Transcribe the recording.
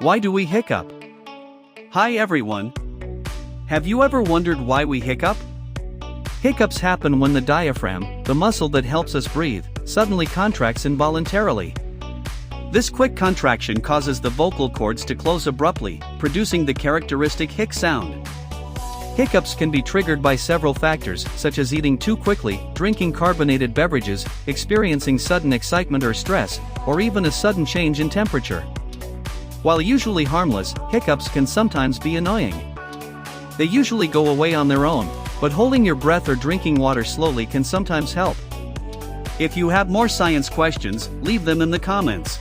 Why do we hiccup? Hi everyone. Have you ever wondered why we hiccup? Hiccups happen when the diaphragm, the muscle that helps us breathe, suddenly contracts involuntarily. This quick contraction causes the vocal cords to close abruptly, producing the characteristic hic sound. Hiccups can be triggered by several factors, such as eating too quickly, drinking carbonated beverages, experiencing sudden excitement or stress, or even a sudden change in temperature. While usually harmless, hiccups can sometimes be annoying. They usually go away on their own, but holding your breath or drinking water slowly can sometimes help. If you have more science questions, leave them in the comments.